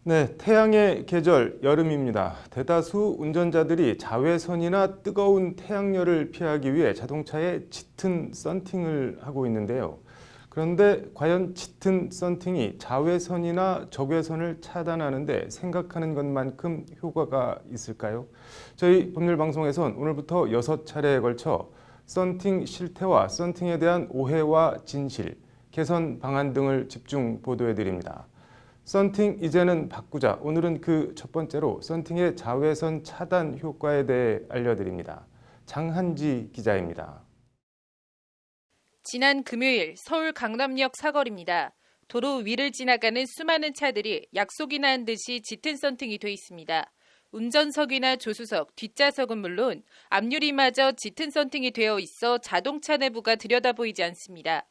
네, 태양의 계절 여름입니다. 대다수 운전자들이 자외선이나 뜨거운 태양열을 피하기 위해 자동차에 짙은 썬팅을 하고 있는데요. 그런데 과연 짙은 썬팅이 자외선이나 적외선을 차단하는데 생각하는 것만큼 효과가 있을까요? 저희 법률 방송에선 오늘부터 6차례에 걸쳐 썬팅 실태와 썬팅에 대한 오해와 진실, 개선 방안 등을 집중 보도해 드립니다. 썬팅 이제는 바꾸자. 오늘은 그 첫 번째로 썬팅의 자외선 차단 효과에 대해 알려드립니다. 장한지 기자입니다. 지난 금요일 서울 강남역 사거리입니다. 도로 위를 지나가는 수많은 차들이 약속이나 한 듯이 짙은 썬팅이 돼 있습니다. 운전석이나 조수석, 뒷좌석은 물론 앞유리마저 짙은 썬팅이 되어 있어 자동차 내부가 들여다보이지 않습니다.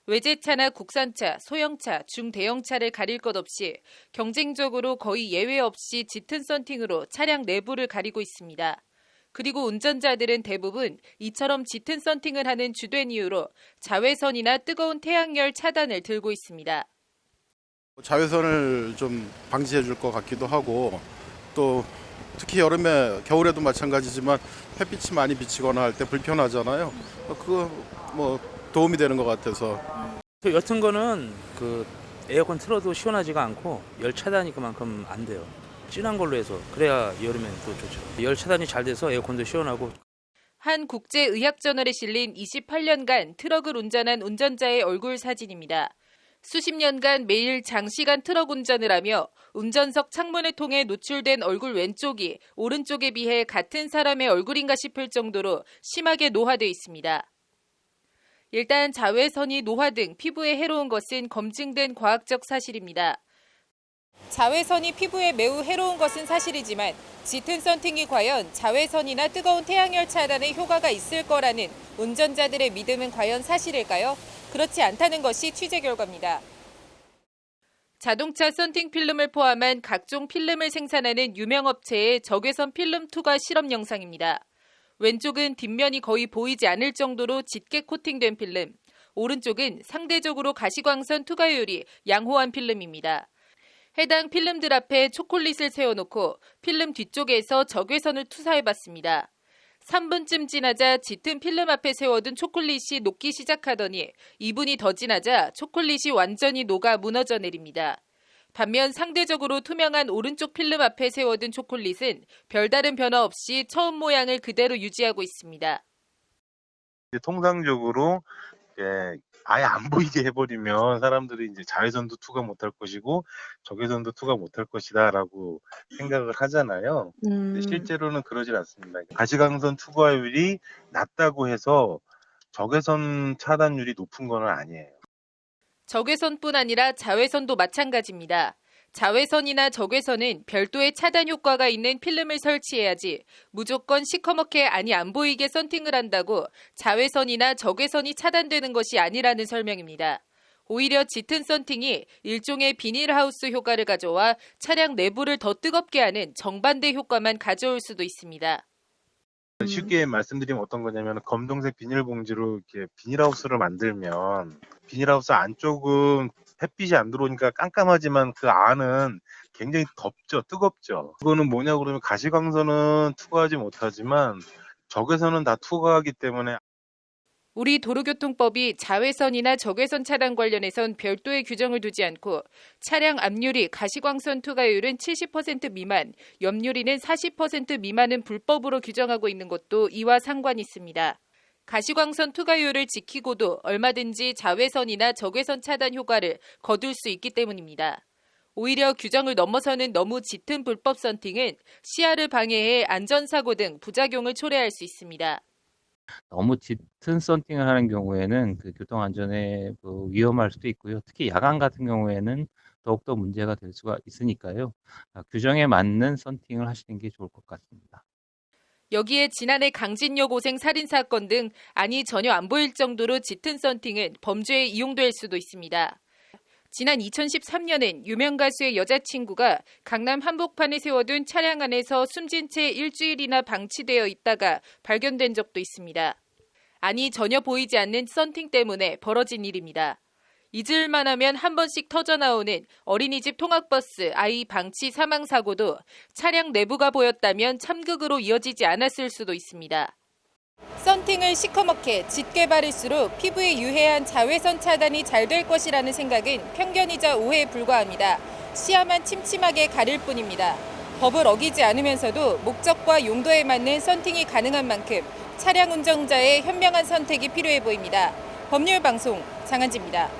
외제차나 국산차, 소형차, 중대형차를 가릴 것 없이 경쟁적으로 거의 예외 없이 짙은 썬팅으로 차량 내부를 가리고 있습니다. 그리고 운전자들은 대부분 이처럼 짙은 썬팅을 하는 주된 이유로 자외선이나 뜨거운 태양열 차단을 들고 있습니다. 자외선을 좀 방지해 줄 것 같기도 하고 또 특히 여름에 겨울에도 마찬가지지만 햇빛이 많이 비치거나 할 때 불편하잖아요. 그거 뭐 도움이 되는 것 같아서. 옅은 거는 에어컨 틀어도 시원하지가 않고 열 차단이 그만큼 안 돼요. 진한 걸로 해서 그래야 여름엔 또 좋죠. 열 차단이 잘 돼서 에어컨도 시원하고. 한 국제의학저널에 실린 28년간 트럭을 운전한 운전자의 얼굴 사진입니다. 수십 년간 매일 장시간 트럭 운전을 하며 운전석 창문을 통해 노출된 얼굴 왼쪽이 오른쪽에 비해 같은 사람의 얼굴인가 싶을 정도로 심하게 노화돼 있습니다. 일단 자외선이 노화 등 피부에 해로운 것은 검증된 과학적 사실입니다. 자외선이 피부에 매우 해로운 것은 사실이지만 짙은 썬팅이 과연 자외선이나 뜨거운 태양열 차단에 효과가 있을 거라는 운전자들의 믿음은 과연 사실일까요? 그렇지 않다는 것이 취재 결과입니다. 자동차 썬팅 필름을 포함한 각종 필름을 생산하는 유명 업체의 적외선 필름 투과 실험 영상입니다. 왼쪽은 뒷면이 거의 보이지 않을 정도로 짙게 코팅된 필름, 오른쪽은 상대적으로 가시광선 투과율이 양호한 필름입니다. 해당 필름들 앞에 초콜릿을 세워놓고 필름 뒤쪽에서 적외선을 투사해봤습니다. 3분쯤 지나자 짙은 필름 앞에 세워둔 초콜릿이 녹기 시작하더니 2분이 더 지나자 초콜릿이 완전히 녹아 무너져 내립니다. 반면 상대적으로 투명한 오른쪽 필름 앞에 세워둔 초콜릿은 별다른 변화 없이 처음 모양을 그대로 유지하고 있습니다. 통상적으로 아예 안 보이게 해버리면 사람들이 이제 자외선도 투과 못할 것이고 적외선도 투과 못할 것이다라고 생각을 하잖아요. 근데 실제로는 그러질 않습니다. 가시광선 투과율이 낮다고 해서 적외선 차단율이 높은 건 아니에요. 적외선뿐 아니라 자외선도 마찬가지입니다. 자외선이나 적외선은 별도의 차단 효과가 있는 필름을 설치해야지 무조건 시커멓게 아니 안 보이게 썬팅을 한다고 자외선이나 적외선이 차단되는 것이 아니라는 설명입니다. 오히려 짙은 썬팅이 일종의 비닐하우스 효과를 가져와 차량 내부를 더 뜨겁게 하는 정반대 효과만 가져올 수도 있습니다. 쉽게 말씀드리면 어떤 거냐면 검정색 비닐봉지로 이렇게 비닐하우스를 만들면 비닐하우스 안쪽은 햇빛이 안 들어오니까 깜깜하지만 그 안은 굉장히 덥죠, 뜨겁죠. 그거는 뭐냐 그러면 가시광선은 투과하지 못하지만 적외선은 다 투과하기 때문에. 우리 도로교통법이 자외선이나 적외선 차단 관련해선 별도의 규정을 두지 않고 차량 앞유리 가시광선 투과율은 70% 미만, 옆유리는 40% 미만은 불법으로 규정하고 있는 것도 이와 상관이 있습니다. 가시광선 투과율을 지키고도 얼마든지 자외선이나 적외선 차단 효과를 거둘 수 있기 때문입니다. 오히려 규정을 넘어서는 너무 짙은 불법 썬팅은 시야를 방해해 안전사고 등 부작용을 초래할 수 있습니다. 너무 짙은 썬팅을 하는 경우에는 교통 안전에 위험할 수도 있고요. 특히 야간 같은 경우에는 더욱더 문제가 될 수가 있으니까요. 규정에 맞는 썬팅을 하시는 게 좋을 것 같습니다. 여기에 지난해 강진여고생 살인사건 등 아니 전혀 안 보일 정도로 짙은 썬팅은 범죄에 이용될 수도 있습니다. 지난 2013년엔 유명 가수의 여자친구가 강남 한복판에 세워둔 차량 안에서 숨진 채 일주일이나 방치되어 있다가 발견된 적도 있습니다. 아니 전혀 보이지 않는 썬팅 때문에 벌어진 일입니다. 잊을만 하면 한 번씩 터져나오는 어린이집 통학버스 아이 방치 사망 사고도 차량 내부가 보였다면 참극으로 이어지지 않았을 수도 있습니다. 썬팅을 시커멓게 짙게 바를수록 피부에 유해한 자외선 차단이 잘 될 것이라는 생각은 편견이자 오해에 불과합니다. 시야만 침침하게 가릴 뿐입니다. 법을 어기지 않으면서도 목적과 용도에 맞는 썬팅이 가능한 만큼 차량 운전자의 현명한 선택이 필요해 보입니다. 법률방송 장한지입니다.